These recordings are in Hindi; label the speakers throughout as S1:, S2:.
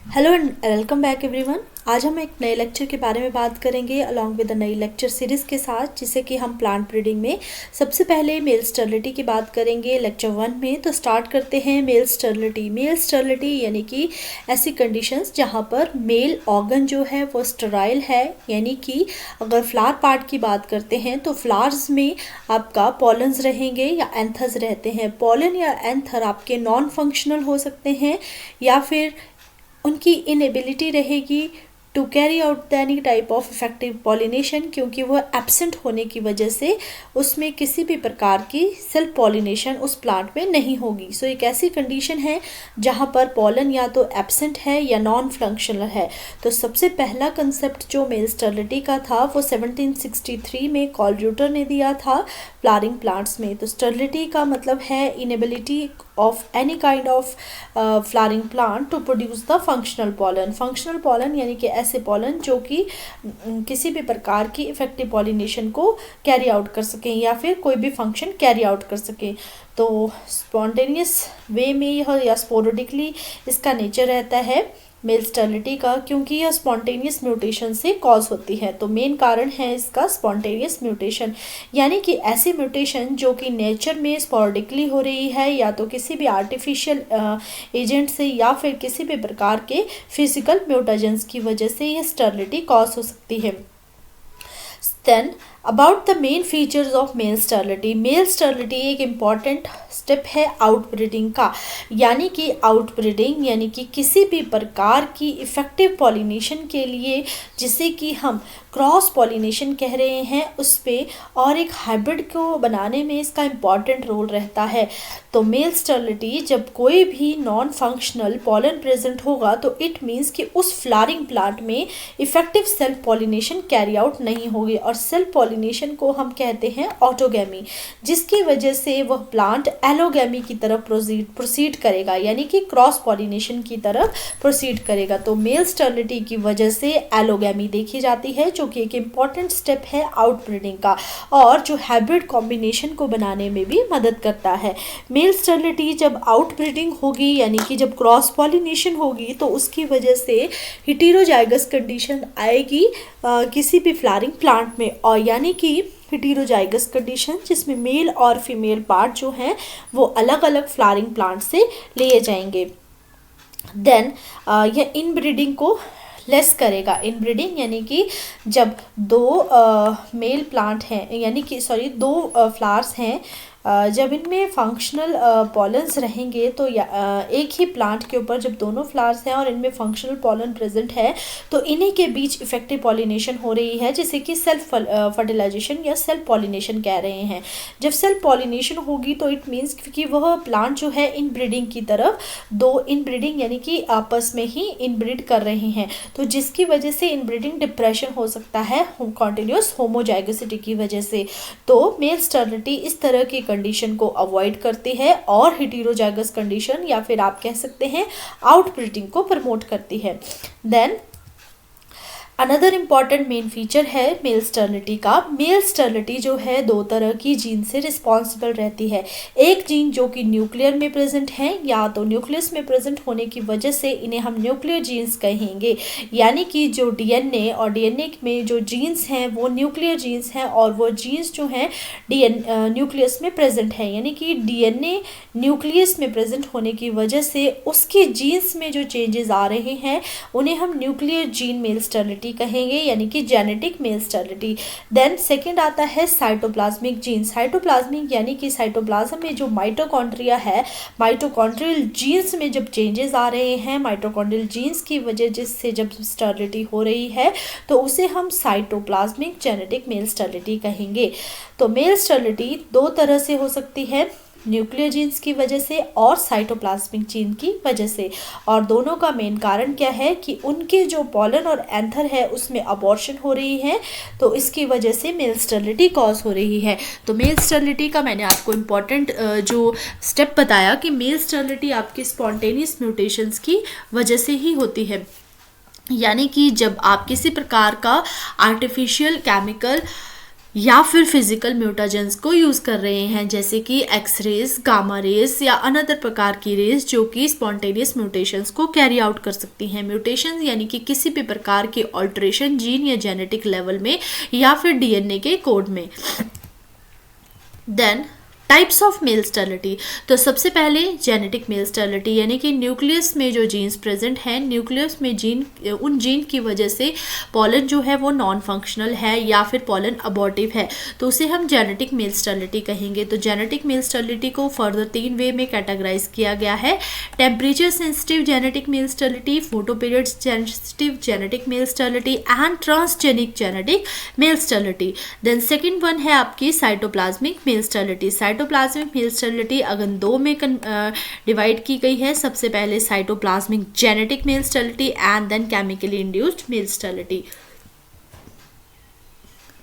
S1: Hello and welcome back everyone. आज हम एक नए लेक्चर के बारे में बात करेंगे अलॉन्ग विद अ नई लेक्चर सीरीज़ के साथ, जिसे कि हम प्लांट ब्रीडिंग में सबसे पहले मेल स्टर्लिटी की बात करेंगे लेक्चर 1 में। तो स्टार्ट करते हैं मेल स्टर्लिटी। मेल स्टर्लिटी यानी कि ऐसी कंडीशंस जहां पर मेल ऑर्गन जो है वो स्टराइल है, यानी कि अगर फ्लावर पार्ट की बात करते हैं तो फ्लावर्स में आपका पॉलन्स रहेंगे या एंथर्स रहते हैं। पॉलन या एंथर आपके नॉन फंक्शनल हो सकते हैं या फिर उनकी इनएबिलिटी रहेगी to carry out any type of effective pollination, क्योंकि वह एब्सेंट होने की वजह से उसमें किसी भी प्रकार की सेल्फ पॉलिनेशन उस प्लांट में नहीं होगी। सो एक ऐसी कंडीशन है जहां पर पॉलन या तो एब्सेंट है या नॉन फंक्शनल है। तो सबसे पहला कंसेप्ट जो मेल स्टर्लिटी का था वो 1763 में कॉल र्यूटर ने दिया था फ्लावरिंग प्लांट्स में। तो स्टर्लिटी का मतलब है inability of any kind of flowering plant to produce the functional pollen. Functional pollen यानी कि ऐसे पॉलन जो कि किसी भी प्रकार की इफेक्टिव पॉलिनेशन को कैरी आउट कर सकें या फिर कोई भी फंक्शन कैरी आउट कर सकें। तो स्पॉन्टेनियस वे में यह या स्पोरेडिकली इसका नेचर रहता है मेल स्टर्लिटी का, क्योंकि यह स्पॉन्टेनियस म्यूटेशन से कॉज होती है। तो मेन कारण है इसका स्पॉन्टेनियस म्यूटेशन, यानी कि ऐसी म्यूटेशन जो कि नेचर में स्पॉरेडिकली हो रही है या तो किसी भी आर्टिफिशियल एजेंट से या फिर किसी भी प्रकार के फिजिकल म्यूटेजेंस की वजह से यह स्टर्लिटी कॉज हो सकती है। Then about the main features of male sterility. Male sterility एक इम्पॉर्टेंट स्टेप है आउटब्रीडिंग का, यानी कि आउटब्रीडिंग यानी कि किसी भी प्रकार की इफेक्टिव पॉलिनेशन के लिए जिसे कि हम क्रॉस पॉलिनेशन कह रहे हैं उस पे, और एक हाइब्रिड को बनाने में इसका इम्पॉर्टेंट रोल रहता है। तो मेल स्टर्लिटी जब कोई भी नॉन फंक्शनल पॉलन प्रेजेंट होगा तो इट मीन्स कि उस फ्लावरिंग प्लांट में effective self pollination carry out नहीं होगी, और सेल्फ पॉलिनेशन को हम कहते हैं ऑटोगैमी, जिसकी वजह से वह प्लांट एलोगैमी की तरफ प्रोसीड करेगा, यानी कि क्रॉस पॉलिनेशन की तरफ प्रोसीड करेगा। तो मेल स्टर्लिटी की वजह से एलोगैमी देखी जाती है, जो कि एक इम्पॉर्टेंट स्टेप है आउटब्रीडिंग का, और जो हाइब्रिड कॉम्बिनेशन को बनाने में भी मदद करता है। मेल स्टर्लिटी जब आउटब्रीडिंग होगी यानी कि जब क्रॉस पॉलिनेशन होगी तो उसकी वजह से हेटेरोजाइगस कंडीशन आएगी किसी भी फ्लावरिंग प्लांट में, और यानी कि हेटेरोजाइगस कंडीशन जिसमें मेल और फीमेल पार्ट जो हैं वो अलग अलग फ्लावरिंग प्लांट से लिए जाएंगे। देन यह इनब्रीडिंग को लेस करेगा। इनब्रीडिंग यानी कि जब दो मेल प्लांट हैं यानी कि दो फ्लावर्स हैं, जब इनमें फंक्शनल पॉलन्स रहेंगे तो एक ही प्लांट के ऊपर जब दोनों फ्लावर्स हैं और इनमें फंक्शनल पॉलन प्रेजेंट है तो इन्हीं के बीच इफेक्टिव पॉलिनेशन हो रही है, जिसे कि सेल्फ फर्टिलाइजेशन या सेल्फ पॉलिनेशन कह रहे हैं। जब सेल्फ पॉलिनेशन होगी तो इट मीन्स कि वह प्लांट जो है इनब्रीडिंग की तरफ, दो इनब्रीडिंग यानी कि आपस में ही इनब्रीड कर रहे हैं, तो जिसकी वजह से इनब्रीडिंग डिप्रेशन हो सकता है कॉन्टिन्यूस होमोजाइगोसिटी की वजह से। तो मेल स्टर्लिटी इस तरह की कंडीशन को अवॉइड करती है और हेटेरोजाइगस कंडीशन या फिर आप कह सकते हैं आउटब्रीडिंग को प्रमोट करती है। Then another important main feature है मेल स्टर्लिटी का। मेल स्टर्लिटी जो है दो तरह की जीन से रिस्पॉन्सिबल रहती है। एक जीन जो कि न्यूक्लियर में प्रेजेंट है या तो न्यूक्लियस में प्रेजेंट होने की वजह से इन्हें हम न्यूक्लियर जीन्स कहेंगे, यानी कि जो डीएनए और डीएनए में जो जीन्स हैं वो न्यूक्लियर जीन्स हैं, और वो जीन्स जो हैं न्यूक्लियस में प्रेजेंट है, यानी कि डीएनए न्यूक्लियस में प्रेजेंट होने की वजह से उसके जीन्स में जो चेंजेस आ रहे हैं उन्हें हम न्यूक्लियर जीन मेल स्टर्लिटी कहेंगे, यानी कि genetic male sterility. Then second आता है साइटोप्लाज्मिक जीन। साइटोप्लाज्मिक यानी कि साइटोप्लाज्म में जो माइटोकॉन्ड्रिया है, माइटोकॉन्ड्रियल जीन्स में जब चेंजेस आ रहे हैं, माइटोकॉन्ड्रियल जीन्स की वजह जिससे जब स्टर्लिटी हो रही है तो उसे हम साइटोप्लाज्मिक जेनेटिक मेल स्टर्लिटी कहेंगे। तो मेल स्टर्लिटी दो तरह से हो सकती है, न्यूक्लियर जीन्स की वजह से और साइटोप्लाज्मिक जीन की वजह से, और दोनों का मेन कारण क्या है कि उनके जो पॉलन और एंथर है उसमें अबॉर्शन हो रही है, तो इसकी वजह से मेल स्टर्लिटी कॉज हो रही है। तो मेल स्टर्लिटी का मैंने आपको इम्पॉर्टेंट जो स्टेप बताया कि मेल स्टर्लिटी आपके स्पॉन्टेनियस म्यूटेशंस की वजह से ही होती है, यानी कि जब आप किसी प्रकार का आर्टिफिशियल केमिकल या फिर फिजिकल म्यूटाजेंस को यूज़ कर रहे हैं, जैसे कि एक्सरेज, गामा रेज या अनदर प्रकार की रेज जो कि स्पॉन्टेनियस म्यूटेशंस को कैरी आउट कर सकती हैं। म्यूटेशंस यानी कि किसी भी प्रकार की ऑल्ट्रेशन जीन या जेनेटिक लेवल में या फिर डीएनए के कोड में। Then types of male sterility, तो सबसे पहले जेनेटिक मेल स्टेरिलिटी यानी कि न्यूक्लियस में जो जीन्स प्रेजेंट हैं, न्यूक्लियस में उन जीन की वजह से पॉलन जो है वो नॉन फंक्शनल है या फिर पॉलन अबॉर्टिव है, तो उसे हम जेनेटिक मेल स्टेरिलिटी कहेंगे। तो जेनेटिक मेल स्टेरिलिटी को फर्दर 3 वे में कैटेगराइज किया गया है: temperature sensitive genetic male sterility, photoperiod sensitive genetic male sterility and transgenic genetic male sterility. Then second one है आपकी cytoplasmic male sterility. Cytoplasmic male sterility अगर 2 में डिवाइड की गई है। सबसे पहले cytoplasmic genetic male sterility and then chemically induced male sterility.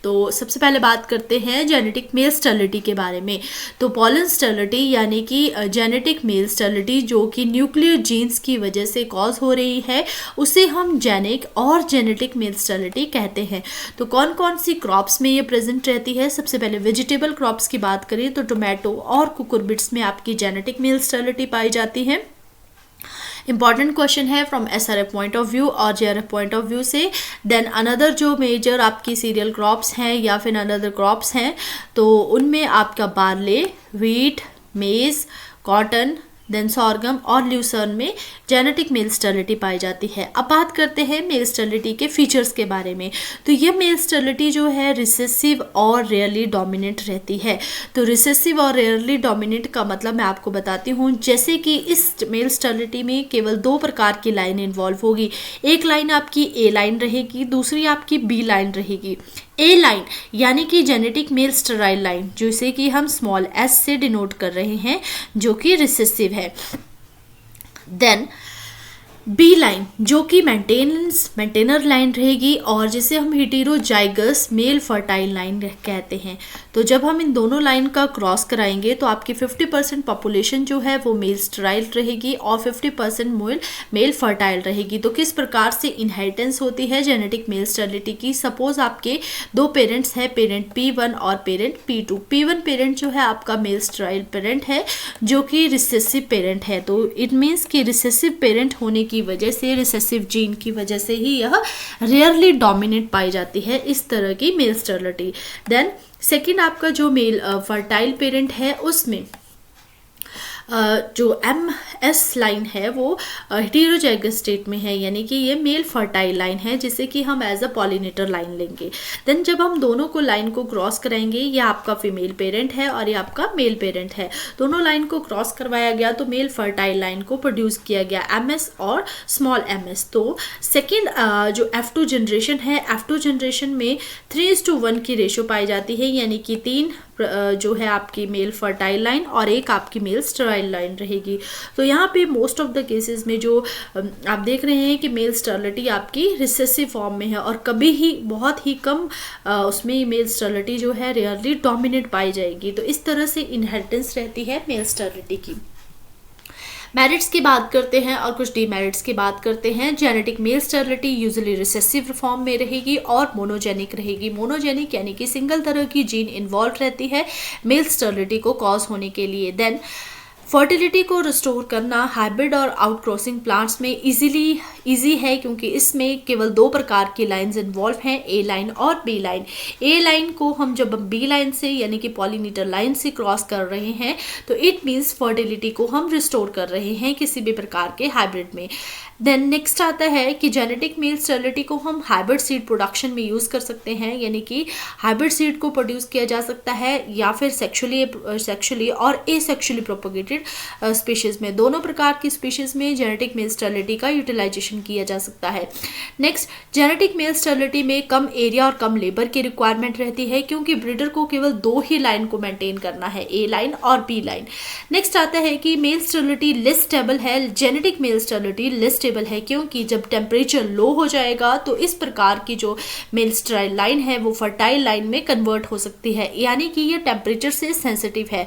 S1: तो सबसे पहले बात करते हैं जेनेटिक मेल स्टेरिलिटी के बारे में। तो पॉलन स्टेरिलिटी यानी कि जेनेटिक मेल स्टेरिलिटी जो कि न्यूक्लियर जीन्स की वजह से कॉज हो रही है, उसे हम जेनिक और जेनेटिक मेल स्टेरिलिटी कहते हैं। तो कौन कौन सी क्रॉप्स में ये प्रेजेंट रहती है? सबसे पहले वेजिटेबल क्रॉप्स की बात करें तो टोमेटो और कुकुरबिट्स में आपकी जेनेटिक मेल स्टेरिलिटी पाई जाती है। इंपॉर्टेंट क्वेश्चन है from SRF point of view और जेआरएफ पॉइंट ऑफ व्यू से। देन अनदर जो मेजर आपकी सीरियल क्रॉप्स हैं या फिर अनदर क्रॉप्स हैं, तो उनमें आपका बार्ले, व्हीट, मेज, कॉटन, देन सॉर्गम और ल्यूसर्न में जेनेटिक मेल स्टेरिलिटी पाई जाती है। अब बात करते हैं मेल स्टेरिलिटी के फीचर्स के बारे में। तो ये मेल स्टेरिलिटी जो है रिसेसिव और रेयरली डोमिनेंट रहती है। तो रिसेसिव और रेयरली डोमिनेंट का मतलब मैं आपको बताती हूँ। जैसे कि इस मेल स्टेरिलिटी में केवल 2 प्रकार की लाइन इन्वॉल्व होगी। एक लाइन आपकी ए लाइन रहेगी, दूसरी आपकी बी लाइन रहेगी। ए लाइन यानी कि जेनेटिक मेल स्टेराइल लाइन, जिसे कि हम स्मॉल एस से डिनोट कर रहे हैं, जो कि रिसेसिव है। देन बी लाइन जो कि मेंटेनर लाइन रहेगी और जिसे हम हेटेरोजाइगस मेल फर्टाइल लाइन कहते हैं। तो जब हम इन दोनों लाइन का क्रॉस कराएंगे तो आपकी 50% पॉपुलेशन जो है वो मेल स्टेराइल रहेगी और 50% मेल फर्टाइल रहेगी। तो किस प्रकार से इनहेरिटेंस होती है जेनेटिक मेल स्टेरिलिटी की? सपोज आपके 2 पेरेंट्स हैं, पेरेंट P1 और पेरेंट P2। P1 पेरेंट जो है आपका मेल स्टेराइल पेरेंट है जो कि रिसेसिव पेरेंट है। तो इट मीन्स कि रिसेसिव पेरेंट होने की वजह से, रिसेसिव जीन की वजह से ही यह रेयरली डोमिनेंट पाई जाती है इस तरह की मेल स्टेरिलिटी। देन सेकेंड आपका जो मेल फर्टाइल पेरेंट है उसमें जो MS लाइन है वो हेटेरोजाइगस स्टेट में है, यानी कि ये मेल फर्टाइल लाइन है जिसे कि हम एज अ पॉलिनेटर लाइन लेंगे। देन जब हम दोनों को लाइन को क्रॉस कराएंगे, ये आपका फीमेल पेरेंट है और ये आपका मेल पेरेंट है, दोनों लाइन को क्रॉस करवाया गया तो मेल फर्टाइल लाइन को प्रोड्यूस किया गया MS और स्मॉल ms। तो सेकेंड जो F2 जनरेशन है, F2 जनरेशन में 3:1 की रेशो पाई जाती है, यानी कि 3 जो है आपकी मेल फर्टाइल लाइन और 1 आपकी मेल स्टेराइल लाइन रहेगी। तो यहाँ पे मोस्ट ऑफ द केसेस में जो आप देख रहे हैं कि मेल स्टेरिलिटी आपकी रिसेसिव फॉर्म में है और कभी ही बहुत ही कम उसमें मेल स्टेरिलिटी जो है रेयरली डोमिनेट पाई जाएगी। तो इस तरह से इनहेरिटेंस रहती है मेल स्टेरिलिटी की। मेरिट्स की बात करते हैं और कुछ डीमेरिट्स की बात करते हैं। Genetic male sterility usually recessive form में रहेगी और मोनोजेनिक रहेगी। मोनोजेनिक यानी कि सिंगल तरह की जीन इन्वॉल्व रहती है मेल स्टेरिलिटी को कॉज होने के लिए। देन फर्टिलिटी को रिस्टोर करना हाइब्रिड और आउटक्रॉसिंग प्लांट्स में इजी है क्योंकि इसमें केवल 2 प्रकार की लाइंस इन्वॉल्व हैं, ए लाइन और बी लाइन। ए लाइन को हम जब बी लाइन से यानी कि पॉलिनेटर लाइन से क्रॉस कर रहे हैं तो इट मीन्स फर्टिलिटी को हम रिस्टोर कर रहे हैं किसी भी प्रकार के हाइब्रिड में। देन नेक्स्ट आता है कि जेनेटिक मेल स्टेरिलिटी को हम हाइब्रिड सीड प्रोडक्शन में यूज़ कर सकते हैं, यानी कि हाइब्रिड सीड को प्रोड्यूस किया जा सकता है या फिर सेक्सुअली और एसेक्सुअली प्रोपोगेटेड स्पीशीज में, दोनों प्रकार की स्पीशीज में जेनेटिक मेल स्टेरिलिटी का यूटिलाइजेशन किया जा सकता है। नेक्स्ट, जेनेटिक मेल स्टेरिलिटी में कम एरिया और कम लेबर की रिक्वायरमेंट रहती है क्योंकि ब्रीडर को केवल 2 ही लाइन को मेंटेन करना है, ए लाइन और बी लाइन। नेक्स्ट आता है कि मेल स्टेरिलिटी लेस स्टेबल है, जेनेटिक मेल स्टेरिलिटी लेस है क्योंकि जब टेम्परेचर लो हो जाएगा तो इस प्रकार की जो मेल स्टेराइल लाइन है वो फर्टाइल लाइन में कन्वर्ट हो सकती है, यानी कि ये टेम्परेचर से सेंसिटिव है।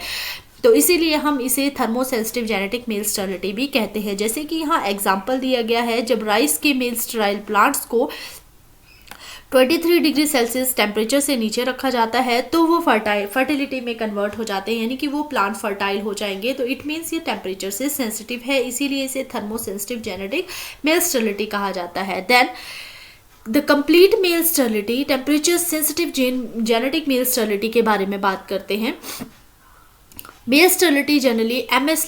S1: तो इसीलिए हम इसे थर्मोसेंसिटिव जेनेटिक मेल स्टेरिलिटी भी कहते हैं। जैसे कि यहाँ एग्जांपल दिया गया है, जब राइस के मेल स्टेराइल प्लांट्स को 23 डिग्री सेल्सियस टेम्परेचर से नीचे रखा जाता है तो वो फर्टिलिटी में कन्वर्ट हो जाते हैं, यानी कि वो प्लांट फर्टाइल हो जाएंगे। तो इट मीन्स ये टेम्परेचर से सेंसिटिव है, इसीलिए इसे थर्मोसेंसिटिव जेनेटिक मेल स्टेरिलिटी कहा जाता है। Then the complete male sterility, temperature sensitive genetic male sterility के बारे में बात करते हैं। Male sterility generally MS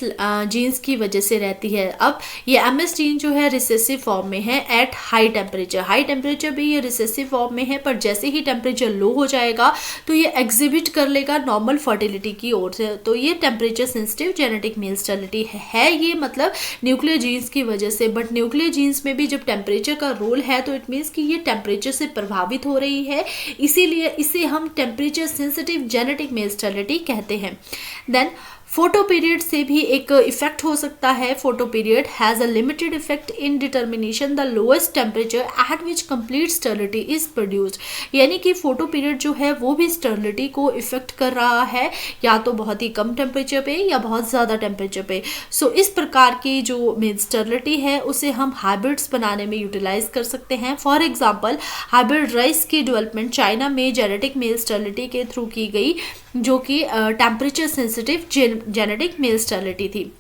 S1: genes की वजह से रहती है। अब ये MS जीन जो है रिसेसिव फॉर्म में है एट हाई टेम्परेचर भी ये रिसेसिव फॉर्म में है, पर जैसे ही टेम्परेचर लो हो जाएगा तो ये एग्जिबिट कर लेगा नॉर्मल फर्टिलिटी की ओर से। तो ये temperature sensitive genetic male sterility है ये मतलब न्यूक्लियर जीन्स की वजह से। बट न्यूक्लियर जीन्स में भी जब टेम्परेचर का रोल है तो इट मीन्स कि ये टेम्परेचर से प्रभावित हो रही है, इसीलिए इसे हम temperature sensitive genetic male sterility कहते हैं। देन फोटो पीरियड से भी एक इफेक्ट हो सकता है। Photo period has a limited effect in determination the lowest temperature at which complete sterility is produced, यानी कि फोटो पीरियड जो है वो भी स्टेरिलिटी को इफेक्ट कर रहा है, या तो बहुत ही कम टेम्परेचर पे या बहुत ज़्यादा टेम्परेचर पे। सो इस प्रकार की जो मेल स्टेरिलिटी है उसे हम हाइब्रिड्स बनाने में यूटिलाइज कर सकते हैं। फॉर एग्जाम्पल हाइब्रिड राइस की डेवलपमेंट चाइना में जेनेटिक मेल स्टेरिलिटी के थ्रू की गई, जो कि temperature sensitive genetic male sterility थी।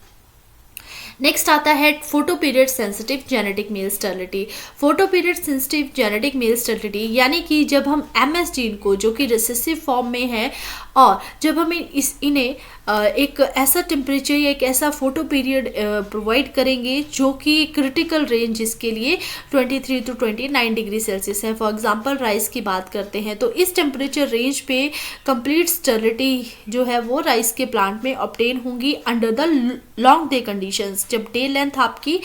S1: नेक्स्ट आता है photo period sensitive genetic male sterility. Photoperiod sensitive genetic male sterility यानी कि जब हम MS जीन को, जो कि रिसेसिव फॉर्म में है, और जब हम इन्हें एक ऐसा टेम्परेचर या एक ऐसा फोटो पीरियड प्रोवाइड करेंगे जो कि क्रिटिकल रेंज इसके लिए 23 to 29 डिग्री सेल्सियस है। फॉर एग्जांपल राइस की बात करते हैं तो इस टेम्परेचर रेंज पे कंप्लीट स्टेरिलिटी जो है वो राइस के प्लांट में ऑब्टेन होंगी under the long day conditions, जब डे लेंथ आपकी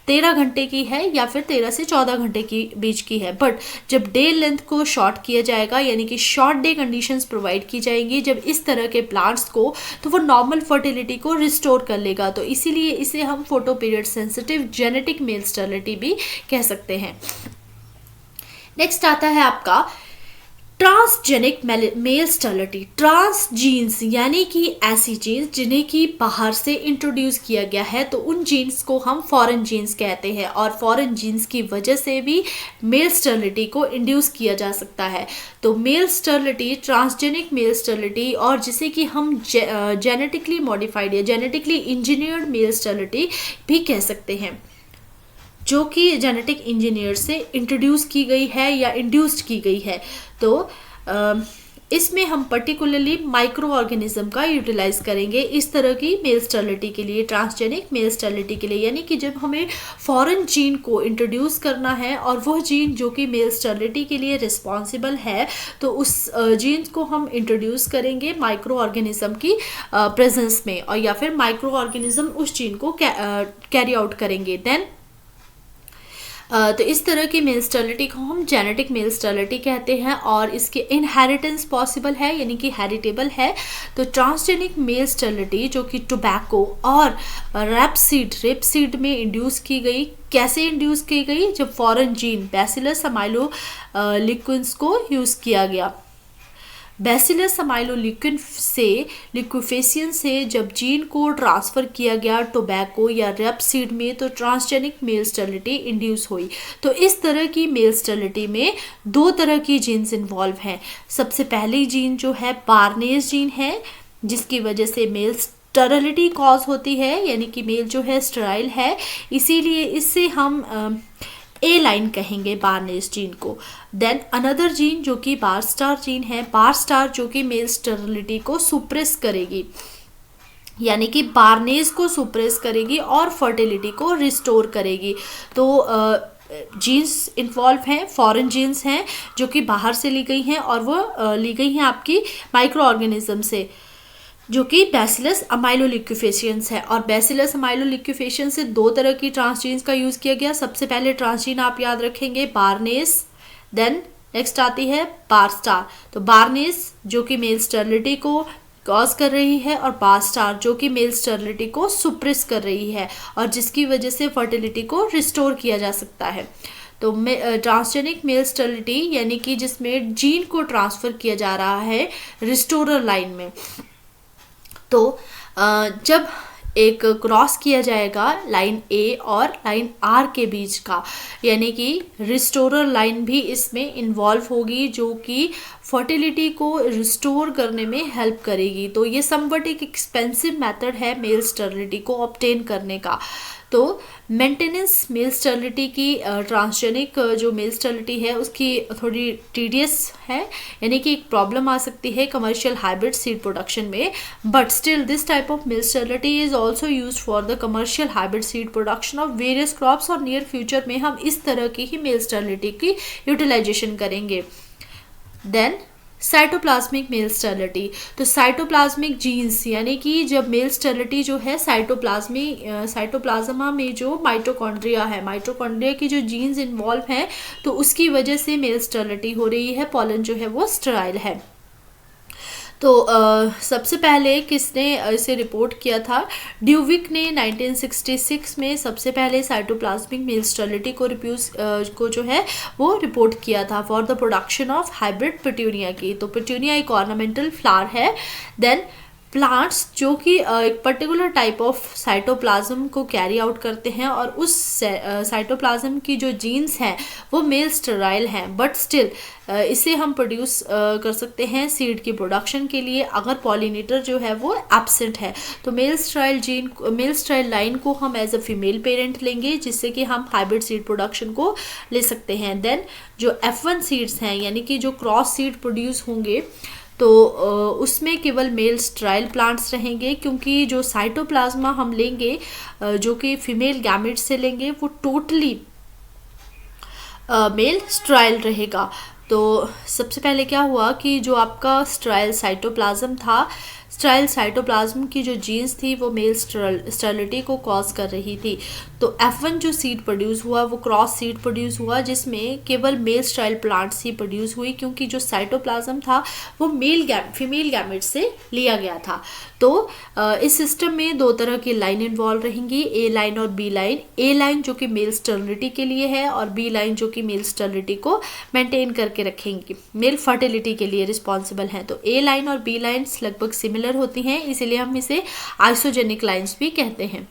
S1: 13 घंटे की है या फिर 13 से 14 घंटे की बीच की है। बट जब डे लेंथ को शॉर्ट किया जाएगा, यानी कि शॉर्ट डे कंडीशंस प्रोवाइड की जाएंगी जब इस तरह के प्लांट्स को, तो वो नॉर्मल फर्टिलिटी को रिस्टोर कर लेगा। तो इसीलिए इसे हम photoperiod sensitive genetic male sterility भी कह सकते हैं। नेक्स्ट आता है आपका transgenic male sterility. Transgenes यानी कि ऐसी जीन्स जिन्हें कि बाहर से इंट्रोड्यूस किया गया है, तो उन जीन्स को हम फॉरेन जीन्स कहते हैं, और फॉरेन जीन्स की वजह से भी मेल स्टेरिलिटी को इंड्यूस किया जा सकता है। तो male sterility, transgenic male sterility, और जिसे कि हम जेनेटिकली मॉडिफाइड या जेनेटिकली इंजीनियर्ड मेल स्टेरिलिटी भी कह सकते हैं, जो कि जेनेटिक इंजीनियर से इंट्रोड्यूस की गई है या इंड्यूस्ड की गई है। तो इसमें हम पर्टिकुलरली माइक्रो ऑर्गेनिज्म का यूटिलाइज करेंगे इस तरह की मेल स्टेरिलिटी के लिए, ट्रांसजेनिक मेल स्टेरिलिटी के लिए। यानी कि जब हमें फॉरेन जीन को इंट्रोड्यूस करना है और वह जीन जो कि मेल स्टेरिलिटी के लिए रिस्पॉन्सिबल है, तो उस जीन को हम इंट्रोड्यूस करेंगे माइक्रो ऑर्गेनिज्म की प्रेजेंस में, और या फिर माइक्रो ऑर्गेनिज्म उस जीन को कैरी आउट करेंगे। देन तो इस तरह की मेल स्टेरिलिटी को हम जेनेटिक मेल स्टेरिलिटी कहते हैं, और इसके इनहेरिटेंस पॉसिबल है, यानी कि हेरिटेबल है। तो ट्रांसजेनिक मेल स्टेरिलिटी जो कि टोबैको और रेपसीड में इंड्यूस की गई। कैसे इंड्यूस की गई? जब फॉरेन जीन बैसिलस अमाइलोलिक्विन्स को यूज़ किया गया। बैसिलस अमाइलोलिक्विन से लिक्विफेशन से जब जीन को ट्रांसफ़र किया गया टोबैको या रेपसीड में, तो ट्रांसजेनिक मेल स्टेरिलिटी इंड्यूस हुई। तो इस तरह की मेल स्टेरिलिटी में 2 तरह की जीन्स इन्वॉल्व हैं। सबसे पहली जीन जो है बार्नेस जीन है, जिसकी वजह से मेल स्टेरिलिटी कॉज होती है, यानी कि मेल जो है स्टेराइल है, इसीलिए इससे हम ए लाइन कहेंगे बार्नेस जीन को। देन अनदर जीन जो कि बार स्टार जीन है, बार स्टार जो कि मेल स्टेरिलिटी को सुप्रेस करेगी, यानी कि बार्नेस को सुप्रेस करेगी और फर्टिलिटी को रिस्टोर करेगी। तो जीन्स इन्वॉल्व हैं, फॉरेन जीन्स हैं जो कि बाहर से ली गई हैं, और वो ली गई हैं आपकी माइक्रो ऑर्गेनिज्म से, जो कि बैसिलस अमाइलोलिक्विफेशियंस है। और बैसिलस अमाइलोलिक्विफेशियंस से 2 तरह की ट्रांसजीन्स का यूज़ किया गया। सबसे पहले ट्रांसजीन आप याद रखेंगे बार्नेस, देन नेक्स्ट आती है बार स्टार। तो बार्नेस जो कि मेल स्टेरिलिटी को कॉज कर रही है, और बार स्टार जो कि मेल स्टेरिलिटी को सुप्रेस कर रही है, और जिसकी वजह से फर्टिलिटी को रिस्टोर किया जा सकता है। तो ट्रांसजेनिक मेल स्टेरिलिटी यानी कि जिसमें जीन को ट्रांसफ़र किया जा रहा है रिस्टोरर लाइन में। तो जब एक क्रॉस किया जाएगा लाइन ए और लाइन आर के बीच का, यानी कि रिस्टोरर लाइन भी इसमें इन्वॉल्व होगी जो कि फर्टिलिटी को रिस्टोर करने में हेल्प करेगी। तो ये समवट एक एक्सपेंसिव मेथड है मेल स्टरलिटी को ऑब्टेन करने का। तो मेंटेनेंस मेल स्टरलिटी की ट्रांसजेनिक जो मेल स्टरलिटी है उसकी थोड़ी टीडियस है, यानी कि एक प्रॉब्लम आ सकती है कमर्शियल हाइब्रिड सीड प्रोडक्शन में, but still this type of male sterility is also use for the commercial hybrid seed production of various crops, और नियर फ्यूचर में हम इस तरह की ही मेल स्टरलिटी की यूटिलाइजेशन करेंगे। देन साइटोप्लाज्मिक मेल स्टरलिटी, तो साइटोप्लाज्मिक जीन्स, यानी कि जब मेल स्टरलिटी जो है साइटोप्लाज्मा में जो माइटोकॉन्ड्रिया है, माइटोकॉन्ड्रिया की जो जीन्स इन्वॉल्व हैं, तो उसकी वजह से मेल स्टरलिटी हो रही है, पॉलन जो है वो स्टेराइल है। तो सबसे पहले किसने इसे रिपोर्ट किया था? ड्यूविक ने 1966 में सबसे पहले साइटोप्लाज्मिक मेल स्टरलिटी को जो है वो रिपोर्ट किया था for the production of hybrid पिट्यूनिया की। तो पिट्यूनिया एक ऑर्नामेंटल फ्लावर है। देन प्लांट्स जो कि एक पर्टिकुलर टाइप ऑफ साइटोप्लाज्म को कैरी आउट करते हैं, और उस साइटोप्लाज्म की जो जीन्स हैं वो मेल स्टेराइल हैं, बट स्टिल इसे हम प्रोड्यूस कर सकते हैं सीड की प्रोडक्शन के लिए अगर पॉलिनेटर जो है वो एब्सेंट है। तो मेल स्टेराइल लाइन को हम एज अ फीमेल पेरेंट लेंगे, जिससे कि हम हाइब्रिड सीड प्रोडक्शन को ले सकते हैं। देन जो F1 सीड्स हैं, यानी कि जो क्रॉस सीड प्रोड्यूस होंगे, तो उसमें केवल मेल स्टेराइल प्लांट्स रहेंगे, क्योंकि जो साइटोप्लाज्मा हम लेंगे जो कि फीमेल गैमेट्स से लेंगे वो टोटली मेल स्टेराइल रहेगा। तो सबसे पहले क्या हुआ कि जो आपका स्टेराइल साइटोप्लाज्म था, स्टेराइल साइटोप्लाज्म की जो जीन्स थी वो मेल स्टेरिलिटी को कॉज कर रही थी। तो F1 जो सीड प्रोड्यूस हुआ वो क्रॉस सीड प्रोड्यूस हुआ, जिसमें केवल मेल स्टेराइल प्लांट्स ही प्रोड्यूस हुई, क्योंकि जो साइटोप्लाज्म था वो फीमेल गैमेट से लिया गया था। तो इस सिस्टम में दो तरह की लाइन इन्वॉल्व रहेंगी, ए लाइन और बी लाइन। ए लाइन जो कि मेल स्टेरिलिटी के लिए है, और बी लाइन जो कि मेल स्टेरिलिटी को मेंटेन करके रखेंगी, मेल फर्टिलिटी के लिए रिस्पॉन्सिबल हैं। तो ए लाइन और बी लाइन्स लगभग सिमिलर होती हैं, इसीलिए हम इसे आइसोजेनिक लाइन्स भी कहते हैं।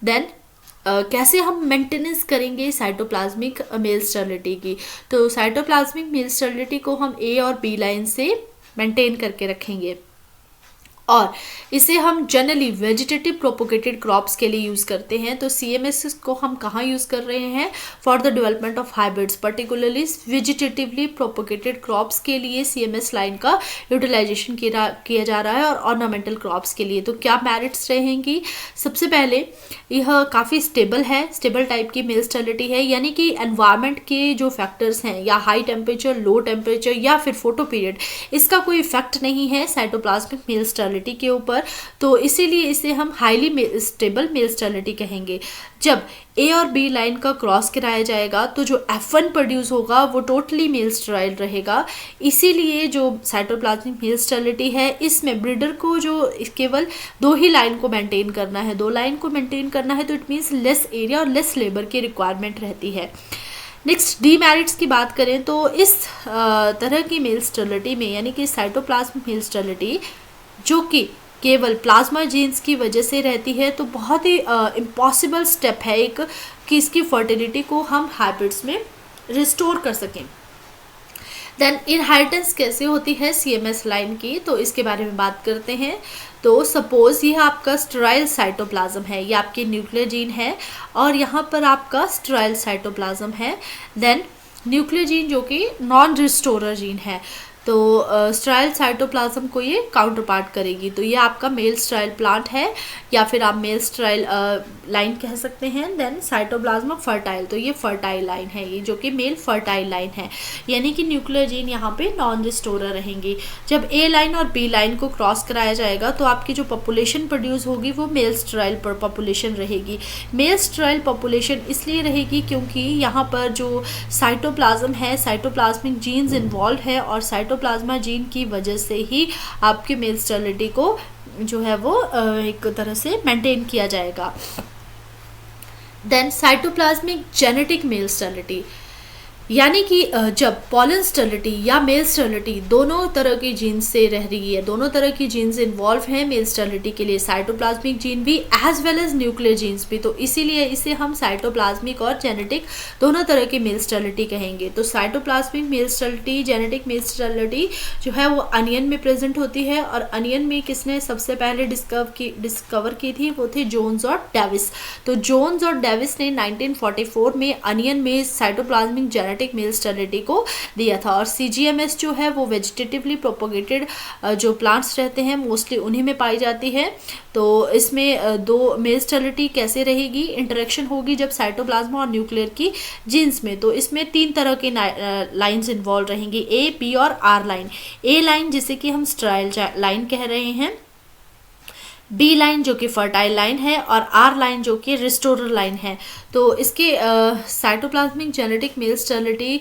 S1: देन कैसे हम मेंटेनेंस करेंगे साइटोप्लाज्मिक मेल स्टेरिलिटी की? तो साइटोप्लाज्मिक मेल स्टेरिलिटी को हम ए और बी लाइन से मेंटेन करके रखेंगे, और इसे हम जनरली वेजिटेटिव प्रोपोगेटेड क्रॉप्स के लिए यूज़ करते हैं। तो CMS को हम कहाँ यूज़ कर रहे हैं? For the development of hybrids, particularly vegetatively propagated crops के लिए CMS लाइन का यूटिलाइजेशन किया जा रहा है, और ऑर्नामेंटल क्रॉप्स के लिए। तो क्या मेरिट्स रहेंगी? सबसे पहले यह काफ़ी स्टेबल है, स्टेबल टाइप की मेल स्टेरिलिटी है, यानी कि एनवायरनमेंट के जो फैक्टर्स हैं, या हाई टेम्परेचर, लो टेम्परेचर, या फिर फोटो पीरियड, इसका कोई इफेक्ट नहीं है साइटोप्लाज्मिक मेल स्टेरिलिटी के ऊपर। तो इसीलिए इसे हम हाईली स्टेबल मेल स्टेरिलिटी कहेंगे। जब ए और बी लाइन का क्रॉस कराया जाएगा तो जो F1 प्रोड्यूस होगा वो टोटली मेल स्टेराइल रहेगा। इसीलिए जो साइटोप्लाज्मिक मेल स्टेरिलिटी है, इसमें ब्रीडर को जो केवल दो ही लाइन को मेंटेन करना है, दो लाइन को मेंटेन करना है, तो इट मीन्स लेस एरिया और लेस लेबर की रिक्वायरमेंट रहती है। नेक्स्ट डीमेरिट्स की बात करें तो इस तरह की मेल स्टेरिलिटी में, यानी कि साइटोप्लाज्मिक मेल स्टेरिलिटी जो कि केवल प्लाज्मा जीन्स की वजह से रहती है, तो बहुत ही इम्पॉसिबल स्टेप है एक कि इसकी फर्टिलिटी को हम हाइब्रिड्स में रिस्टोर कर सकें। देन इनहेरिटेंस कैसे होती है CMS लाइन की, तो इसके बारे में बात करते हैं। तो सपोज यह आपका स्टेराइल साइटोप्लाज्म है, ये आपकी न्यूक्लियर जीन है, और यहाँ पर आपका स्टेराइल साइटोप्लाज्म है। देन न्यूक्लियर जीन जो कि नॉन रिस्टोरर जीन है, तो स्टेराइल साइटोप्लाज्म को ये काउंटर पार्ट करेगी। तो ये आपका मेल स्टेराइल प्लांट है, या फिर आप मेल स्टेराइल लाइन कह सकते हैं। देन साइटोप्लाज्म फर्टाइल, तो ये फर्टाइल लाइन है, ये जो कि मेल फर्टाइल लाइन है, यानी कि न्यूक्लियर जीन यहाँ पे नॉन रिस्टोरर रहेंगी। जब ए लाइन और बी लाइन को क्रॉस कराया जाएगा तो आपकी जो पॉपुलेशन प्रोड्यूस होगी वो मेल स्टेराइल पर पॉपुलेशन रहेगी। मेल स्टेराइल पॉपुलेशन इसलिए रहेगी क्योंकि यहाँ पर जो साइटोप्लाज्म है, साइटोप्लाज्मिक जीन्स इन्वॉल्व है, और साइटोप्लाज्मा जीन की वजह से ही आपके मेल स्टेरिलिटी को जो है वो एक तरह से मेंटेन किया जाएगा। Then cytoplasmic genetic male sterility, यानी कि जब पॉलन स्टेरिलिटी या मेल स्टेरिलिटी दोनों तरह की जीन्स से रह रही है, दोनों तरह की जीन्स इन्वॉल्व हैं मेल स्टेरिलिटी के लिए, साइटोप्लाज्मिक जीन भी as well as nuclear genes भी, तो इसीलिए इसे हम साइटोप्लाज्मिक और जेनेटिक दोनों तरह की मेल स्टेरिलिटी कहेंगे। तो cytoplasmic male sterility, genetic male sterility जो है वो अनियन में प्रेजेंट होती है, और अनियन में किसने सबसे पहले डिस्कवर की थी, वो थे जोन्स और डेविस। तो जोन्स और डेविस ने 1944 में अनियन में साइटोप्लाज्मिक जेनेटिक मेल स्टेरिलिटी को दिया था। और सीजीएमएस जो है वो वेजिटेटिवली प्रोपोगेटेड जो प्लांट्स रहते हैं मोस्टली उन्हीं में पाई जाती है। तो इसमें दो मेल स्टेरिलिटी कैसे रहेगी, इंटरेक्शन होगी जब साइटोप्लाज्मा और न्यूक्लियर की जीन्स में। तो इसमें 3 तरह की लाइंस इन्वॉल्व रहेंगी, ए, बी और आर लाइन। ए लाइन जिसे कि हम स्टेराइल लाइन कह रहे हैं, बी लाइन जो कि फर्टाइल लाइन है, और आर लाइन जो कि रिस्टोरर लाइन है। तो इसके साइटोप्लाज्मिक जेनेटिक मेल स्टेरिलिटी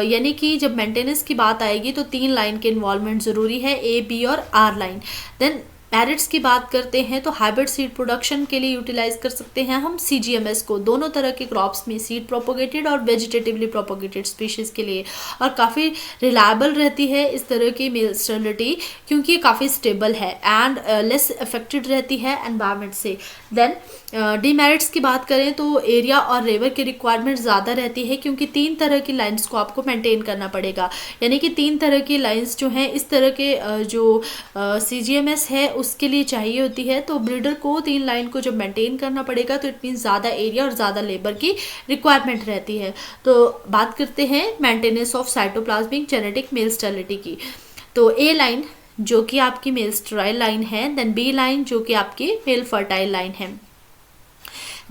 S1: यानी कि जब मेंटेनेंस की बात आएगी तो 3 लाइन के इन्वॉल्वमेंट ज़रूरी है, ए, बी और आर लाइन। देन पैरेट्स की बात करते हैं तो हाइब्रिड सीड प्रोडक्शन के लिए यूटिलाइज कर सकते हैं हम सीजीएमएस को, दोनों तरह के क्रॉप्स में, सीड प्रोपोगेटेड और वेजिटेटिवली प्रोपोगेटेड स्पीशीज के लिए। और काफ़ी रिलायबल रहती है इस तरह की मेल स्टेरिलिटी क्योंकि ये काफ़ी स्टेबल है एंड लेस अफेक्टेड रहती है एनवायरनमेंट से। देन डीमेरिट्स की बात करें तो एरिया और लेबर की रिक्वायरमेंट ज़्यादा रहती है क्योंकि 3 तरह की लाइन्स को आपको मेंटेन करना पड़ेगा, यानी कि 3 तरह की लाइन्स जो हैं इस तरह के जो सीजीएमएस है उसके लिए चाहिए होती है। तो ब्रीडर को 3 लाइन को जब मेंटेन करना पड़ेगा तो इट मीन्स ज़्यादा एरिया और ज़्यादा लेबर की रिक्वायरमेंट रहती है। तो बात करते हैं maintenance of cytoplasmic genetic male sterility की। तो ए लाइन जो कि आपकी मेल स्टेराइल लाइन है, देन बी लाइन जो कि आपकी मेल फर्टाइल लाइन है।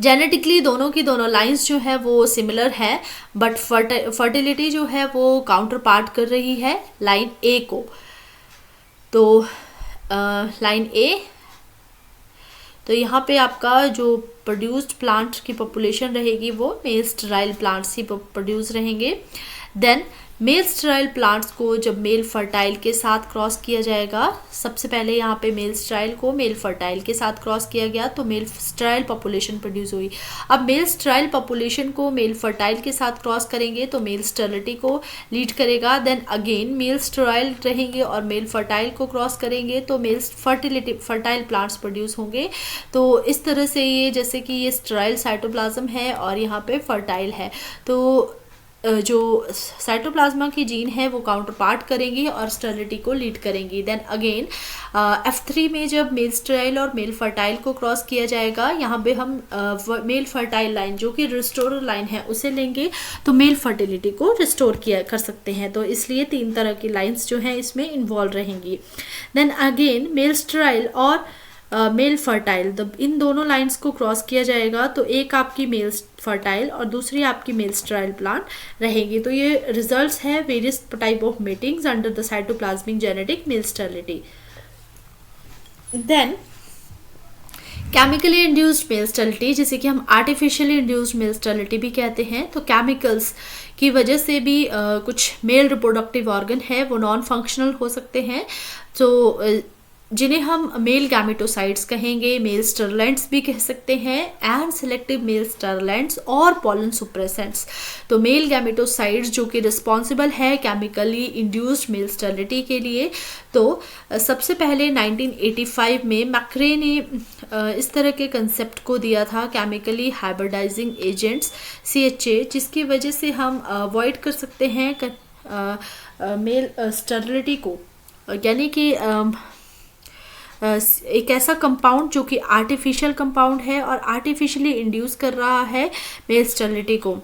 S1: जेनेटिकली दोनों की दोनों लाइंस जो है वो सिमिलर है, बट फर्टिलिटी जो है वो काउंटर पार्ट कर रही है लाइन ए को। तो लाइन ए, तो यहाँ पे आपका जो प्रोड्यूस्ड प्लांट की पॉपुलेशन रहेगी वो मेल स्टेराइल प्लांट्स ही प्रोड्यूस रहेंगे। देन मेल स्टेराइल प्लांट्स को जब मेल फर्टाइल के साथ क्रॉस किया जाएगा, सबसे पहले यहाँ पे मेल स्टेराइल को मेल फर्टाइल के साथ क्रॉस किया गया तो मेल स्टेराइल पॉपुलेशन प्रोड्यूस हुई। अब मेल स्टेराइल पॉपुलेशन को मेल फर्टाइल के साथ क्रॉस करेंगे तो मेल स्टेरिलिटी को लीड करेगा। देन अगेन मेल स्टेराइल रहेंगे और मेल फर्टाइल को क्रॉस करेंगे तो मेल फर्टाइल प्लांट्स प्रोड्यूस होंगे। तो इस तरह से ये, जैसे कि ये स्टेराइल साइटोप्लाज्म है और यहाँ पे फर्टाइल है, तो जो साइटोप्लाज्मा की जीन है वो काउंटर पार्ट करेंगी और स्टेरिलिटी को लीड करेंगी। देन अगेन F3 में जब मेल स्टेराइल और मेल फर्टाइल को क्रॉस किया जाएगा, यहाँ पे हम मेल फर्टाइल लाइन जो कि रिस्टोरर लाइन है उसे लेंगे तो मेल फर्टिलिटी को रिस्टोर किया कर सकते हैं। तो इसलिए 3 तरह की लाइंस जो हैं इसमें इन्वॉल्व रहेंगी। देन अगेन मेल स्टेराइल और मेल फर्टाइल, इन दोनों लाइंस को क्रॉस किया जाएगा तो एक आपकी मेल फर्टाइल और दूसरी आपकी मेल स्टेराइल प्लांट रहेगी। तो ये रिजल्ट्स है various type of matings under the cytoplasmic genetic male sterility. Then chemically induced male sterility, जिसे कि हम आर्टिफिशियली इंड्यूस्ड मेल स्टेरिलिटी भी कहते हैं। तो केमिकल्स की वजह से भी कुछ मेल रिप्रोडक्टिव ऑर्गन है वो नॉन फंक्शनल हो सकते हैं, तो जिन्हें हम मेल गैमेटोसाइट्स कहेंगे, मेल स्टरलेंट्स भी कह सकते हैं, एंड सिलेक्टिव मेल स्टरलेंट्स और पॉलन सुप्रेसेंट्स। तो मेल गैमेटोसाइट्स जो कि रिस्पॉन्सिबल है केमिकली इंड्यूस्ड मेल स्टेरिलिटी के लिए। तो सबसे पहले 1985 में मैक्रे ने इस तरह के कंसेप्ट को दिया था, केमिकली हाइब्रिडाइजिंग एजेंट्स CHA, जिसकी वजह से हम अवॉइड कर सकते हैं मेल स्टेरिलिटी को, यानी कि एक ऐसा कंपाउंड जो कि आर्टिफिशियल कंपाउंड है और आर्टिफिशियली इंड्यूस कर रहा है मेल स्टेरिलिटी को।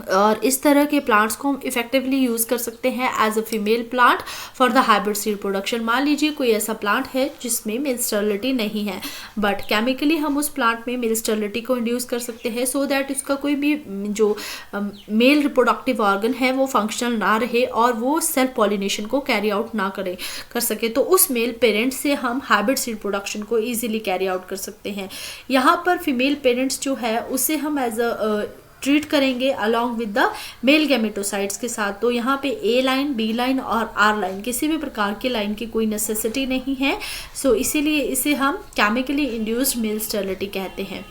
S1: और इस तरह के प्लांट्स को हम इफेक्टिवली यूज़ कर सकते हैं as a female plant for the hybrid seed production. मान लीजिए कोई ऐसा प्लांट है जिसमें मेल स्टेरिलिटी नहीं है, बट केमिकली हम उस प्लांट में मेल स्टेरिलिटी को इंड्यूस कर सकते हैं सो दैट उसका कोई भी जो मेल रिप्रोडक्टिव ऑर्गन है वो फंक्शनल ना रहे और वो सेल्फ पॉलिनेशन को कैरी आउट ना कर सके। तो उस मेल पेरेंट से हम हाइब्रिड सीड प्रोडक्शन को ईजिली कैरी आउट कर सकते हैं। यहाँ पर फीमेल पेरेंट्स जो है उसे हम एज अ ट्रीट करेंगे along with the male gametocytes के साथ। तो यहाँ पे ए लाइन, बी लाइन और आर लाइन किसी भी प्रकार की लाइन की कोई नेसेसिटी नहीं है, सो इसीलिए इसे हम केमिकली इंड्यूस्ड मेल स्टेरिलिटी कहते हैं।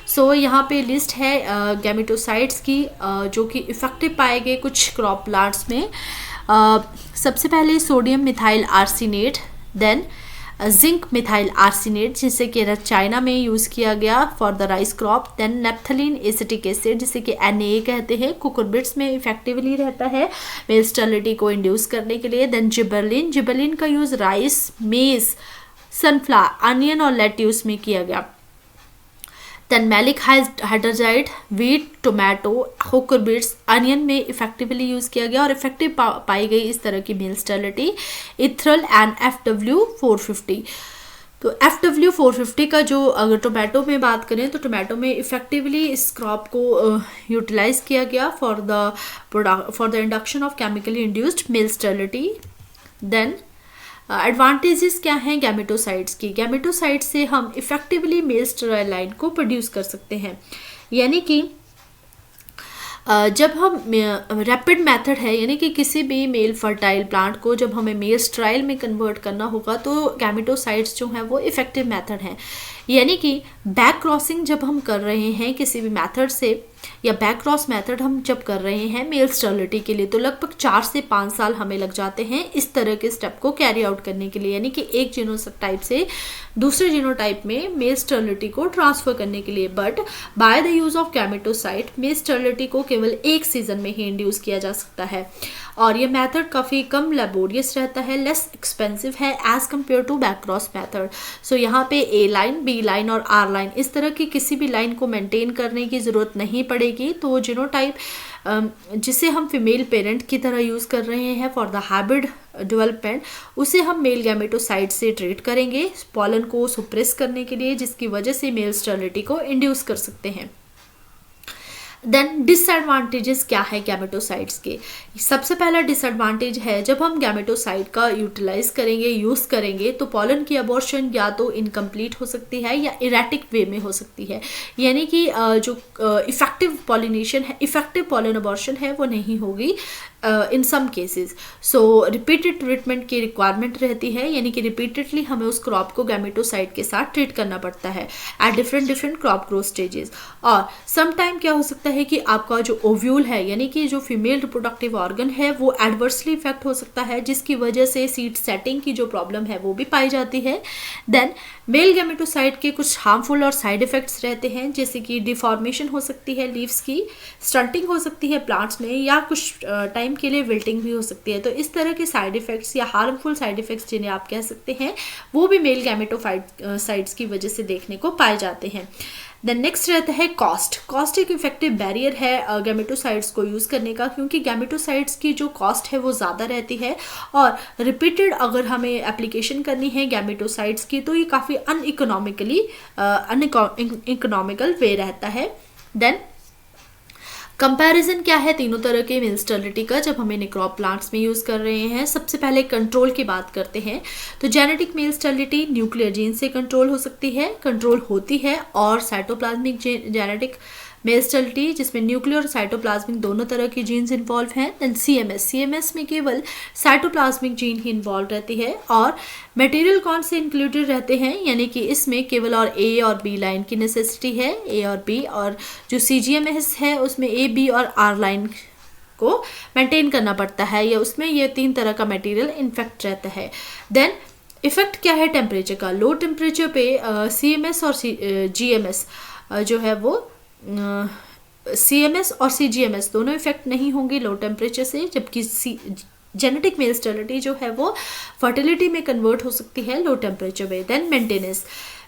S1: सो यहाँ पे लिस्ट है गैमेटोसाइट्स की जो कि इफेक्टिव पाए गए कुछ क्रॉप प्लांट्स में। सबसे पहले sodium methyl arsenate, then zinc methyl arsenate जिसे कि चाइना में यूज़ किया गया for the rice crop, then naphthalene acetic acid जिसे कि NA कहते हैं, कुकुरबिट्स में इफेक्टिवली रहता है मेल स्टेरिलिटी को इंड्यूस करने के लिए, देन जिबरलिन, जिबरलिन का use rice, maize, sunflower, onion और लेट्यूस में किया गया, then maleic hydrazide, wheat, tomato, cucurbits, onion में इफेक्टिवली यूज़ किया गया और इफेक्टिव पाई गई इस तरह की मेल स्टेरिलिटी इथ्रल एंड FW450। तो FW450 का जो अगर टोमेटो में बात करें तो टोमेटो में इफेक्टिवली इस क्रॉप को यूटिलाइज किया गया for the induction of chemically induced male sterility. Then advantages क्या हैं गैमेटोसाइट्स की? गैमेटोसाइट्स से हम इफेक्टिवली मेल स्टेराइल लाइन को प्रोड्यूस कर सकते हैं, यानी कि जब हम रैपिड मेथड है, यानी कि किसी भी मेल फर्टाइल प्लांट को जब हमें मेल स्टेराइल में कन्वर्ट करना होगा तो गैमेटोसाइट्स जो हैं वो इफेक्टिव मेथड हैं। यानी कि बैक क्रॉसिंग जब हम कर रहे हैं किसी भी मेथड से, या बैक क्रॉस मेथड हम जब कर रहे हैं मेल स्टेरिलिटी के लिए, तो लगभग 4 से 5 साल हमें लग जाते हैं इस तरह के स्टेप को कैरी आउट करने के लिए, यानी कि एक जीनोटाइप से दूसरे जीनोटाइप में मेल स्टेरिलिटी को ट्रांसफर करने के लिए। But by the use of gametocyte mail sterility को केवल एक सीजन में ही इंड्यूस किया जा सकता है और ये मेथड काफ़ी कम लेबोरियस रहता है, लेस एक्सपेंसिव है as compare to back cross method. So यहाँ पे A लाइन, B लाइन और R लाइन इस तरह की किसी भी लाइन को मेंटेन करने की ज़रूरत नहीं पड़ेगी। तो जीनोटाइप जिसे हम फीमेल पेरेंट की तरह यूज़ कर रहे हैं फॉर द हाइब्रिड डेवलपमेंट, उसे हम मेल गैमेटोसाइट से ट्रीट करेंगे पॉलन को सुप्रेस करने के लिए, जिसकी वजह से मेल स्टेरिलिटी को इंड्यूस कर सकते हैं। देन डिसएडवांटेजेस क्या है गैमेटोसाइट्स के? सबसे पहला डिसएडवांटेज है जब हम गैमेटोसाइट का यूटिलाइज करेंगे, यूज़ करेंगे, तो पॉलन की अबॉर्शन या तो इनकम्प्लीट हो सकती है या इरेटिक वे में हो सकती है, यानी कि जो इफेक्टिव पॉलिनेशन है, इफेक्टिव पॉलन अबॉर्शन है वो नहीं होगी इन सम केसेस। सो रिपीटेड ट्रीटमेंट की रिक्वायरमेंट रहती है, यानी कि रिपीटेडली हमें उस क्रॉप को गैमेटोसाइट के साथ ट्रीट करना पड़ता है at different crop growth stages. और सम टाइम क्या हो सकता है कि आपका जो ओव्यूल है, यानी कि जो फीमेल रिप्रोडक्टिव ऑर्गन है, वो एडवर्सली इफेक्ट हो सकता है, जिसकी वजह से सीड सेटिंग की जो प्रॉब्लम है वो भी पाई जाती है। देन मेल गैमेटोसाइट के कुछ हार्मफुल और साइड इफेक्ट्स रहते हैं, जैसे कि डिफॉर्मेशन हो सकती है लीव्स की, स्टंटिंग हो सकती है प्लांट्स में, या कुछ टाइम के लिए विल्टिंग भी हो सकती है। तो इस तरह के साइड इफेक्ट्स या हार्मफुल साइड इफेक्ट्स जिन्हें आप कह सकते हैं वो भी मेल गैमेटोसाइट्स की वजह से देखने को पाए जाते हैं। देन नेक्स्ट रहता है कॉस्ट। कॉस्ट एक इफेक्टिव बैरियर है गैमेटोसाइट्स को यूज़ करने का, क्योंकि गैमेटोसाइट्स की जो कॉस्ट है वो ज़्यादा रहती है और रिपीटेड अगर हमें एप्लीकेशन करनी है गैमेटोसाइट्स की तो ये काफ़ी अनइकोनॉमिकल वे रहता है। देन कंपैरिजन क्या है तीनों तरह के मेल स्टेरिलिटी का जब हम इन्हें क्रॉप प्लांट्स में यूज़ कर रहे हैं? सबसे पहले कंट्रोल की बात करते हैं। तो genetic male sterility nuclear gene से कंट्रोल हो सकती है, कंट्रोल होती है, और साइटोप्लाज्मिक जेनेटिक मेल स्टेरिलिटी जिसमें न्यूक्लियर और साइटोप्लाज्मिक दोनों तरह की जीन्स इन्वॉल्व हैं। देन CMS में केवल साइटोप्लाज्मिक जीन ही इन्वॉल्व रहती है। और मटेरियल कौन से इंक्लूडेड रहते हैं, यानी कि इसमें केवल और A और B लाइन की नेसेसिटी है, A और B, और जो CGMS है उसमें A, B और R लाइन को मेंटेन करना पड़ता है, या उसमें ये 3 तरह का मटेरियल इन्फेक्ट रहता है। देन इफेक्ट क्या है टेम्परेचर का? लो टेम्परेचर पे CMS और GMS जो है वो CMS और CGMS दोनों इफेक्ट नहीं होंगे लो टेम्परेचर से, जबकि जेनेटिक मेल स्टेरिलिटी जो है वो फर्टिलिटी में कन्वर्ट हो सकती है लो टेम्परेचर में। देन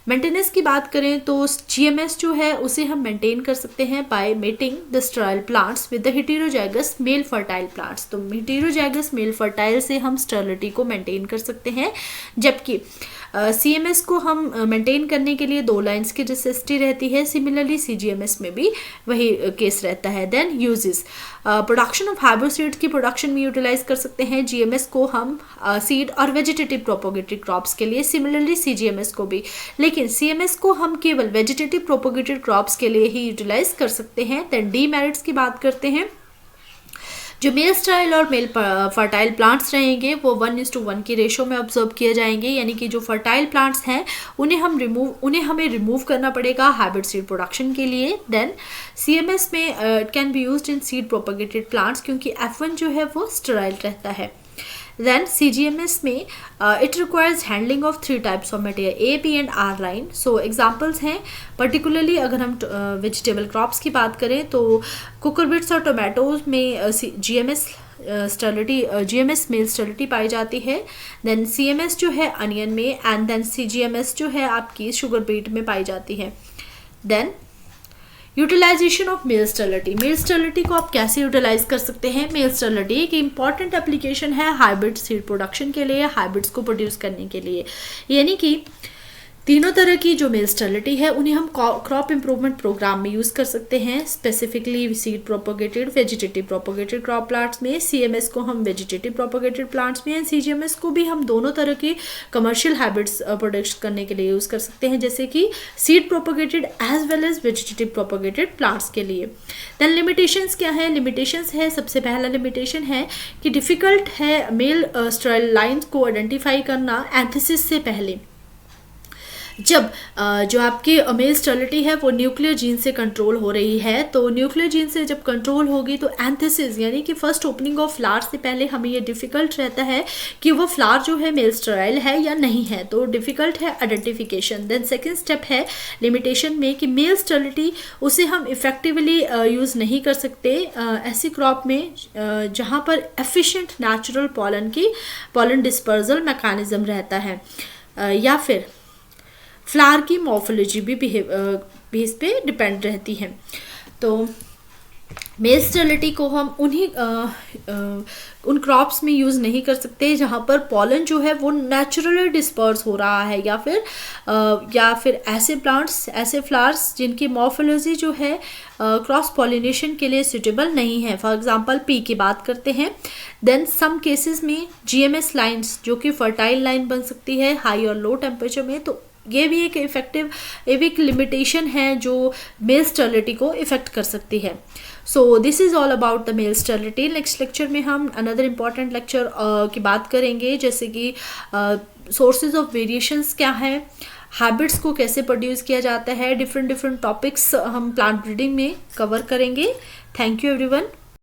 S1: मेंटेनेंस की बात करें तो GMS जो है उसे हम मेंटेन कर सकते हैं by mating the sterile plants with the heterozygous male fertile plants. तो हेटेरोजाइगस मेल फर्टाइल से हम स्टेरिलिटी को मेंटेन कर सकते हैं, जबकि CMS को हम मेंटेन करने के लिए 2 लाइन्स की नेसेसिटी रहती है। सिमिलरली CGMS में भी वही केस रहता है। Then uses, production of hybrid seeds की प्रोडक्शन में यूटिलाइज कर सकते हैं GMS को हम सीड और वेजिटेटिव प्रोपोगेटेड क्रॉप्स के लिए, सिमिलरली CGMS को भी, लेकिन CMS को हम केवल वेजिटेटिव प्रोपोगेटेड क्रॉप्स के लिए ही यूटिलाइज कर सकते हैं। देन डीमेरिट्स की बात करते हैं जो मेल स्टाइल और मेल फर्टाइल प्लांट्स रहेंगे वो 1:1 की रेशो में ऑब्जर्व किए जाएंगे, यानी कि जो फर्टाइल प्लांट्स हैं उन्हें हमें रिमूव करना पड़ेगा हाइब्रिड सीड प्रोडक्शन के लिए। देन CMS में it can be used in seed propagated plants, क्योंकि F1 जो है वो स्टेराइल रहता है। Then CGMS में it requires handling of 3 types of material A, B and R line. So examples हैं particularly अगर हम vegetable crops की बात करें तो cucurbits और टोमेटोज में GMS GMS मेल स्टेरिलिटी पाई जाती है। देन CMS जो है अनियन में, एंड देन CGMS जो है आपकी शुगर बीट में पाई जाती है। Then utilization of male sterility को आप कैसे यूटिलाइज कर सकते हैं? मेल स्टेरिलिटी एक इंपॉर्टेंट एप्लीकेशन है हाइब्रिड सीड प्रोडक्शन के लिए, हाइब्रिड्स को प्रोड्यूस करने के लिए, यानी कि तीनों तरह की जो मेल स्टेरिलिटी है उन्हें हम क्रॉप इंप्रूवमेंट प्रोग्राम में यूज़ कर सकते हैं। Specifically seed propagated vegetative propagated crop plants में, CMS को हम वेजिटेटिव प्रोपोगेटेड प्लांट्स में, एंड CGMS को भी हम दोनों तरह के कमर्शियल हाइब्रिड्स प्रोडक्ट करने के लिए यूज़ कर सकते हैं, जैसे कि seed propagated as well as vegetative propagated plants के लिए। देन लिमिटेशंस क्या है? लिमिटेशंस है, सबसे पहला लिमिटेशन है कि डिफ़िकल्ट है मेल स्टेराइल लाइन्स को आइडेंटिफाई करना एंथेसिस से पहले। जब जो आपकी मेल स्टेरिलिटी है वो न्यूक्लियर जीन से कंट्रोल हो रही है, तो न्यूक्लियर जीन से जब कंट्रोल होगी तो एंथेसिस यानी कि फर्स्ट ओपनिंग ऑफ फ्लावर से पहले हमें ये डिफ़िकल्ट रहता है कि वो फ्लावर जो है मेल स्टेराइल है या नहीं है, तो डिफ़िकल्ट है आइडेंटिफिकेशन। देन सेकेंड स्टेप है लिमिटेशन में कि मेल स्टेरिलिटी उसे हम इफ़ेक्टिवली यूज़ नहीं कर सकते ऐसी क्रॉप में जहाँ पर efficient natural pollen dispersal mechanism रहता है, या फिर फ्लावर की मॉर्फोलॉजी भी इस पे डिपेंड रहती है। तो मेल स्टेरिलिटी को हम उन क्रॉप्स में यूज़ नहीं कर सकते जहाँ पर पॉलन जो है वो नेचुरली डिस्पर्स हो रहा है, या फिर ऐसे प्लांट्स, ऐसे फ्लावर्स जिनकी मॉर्फोलॉजी जो है क्रॉस पॉलिनेशन के लिए सूटेबल नहीं है। फॉर एग्जांपल पी की बात करते हैं। देन सम केसेस में GMS लाइन्स जो कि फर्टाइल लाइन बन सकती है हाई और लो टेम्परेचर में, तो ये भी एक लिमिटेशन है जो मेल स्टेरिलिटी को इफेक्ट कर सकती है। So this is all about the male sterility. Next lecture में हम अनदर इम्पॉर्टेंट लेक्चर की बात करेंगे, जैसे कि सोर्सेज ऑफ वेरिएशंस क्या है, हैबिट्स को कैसे प्रोड्यूस किया जाता है, डिफरेंट टॉपिक्स हम प्लांट ब्रीडिंग में कवर करेंगे। Thank you everyone.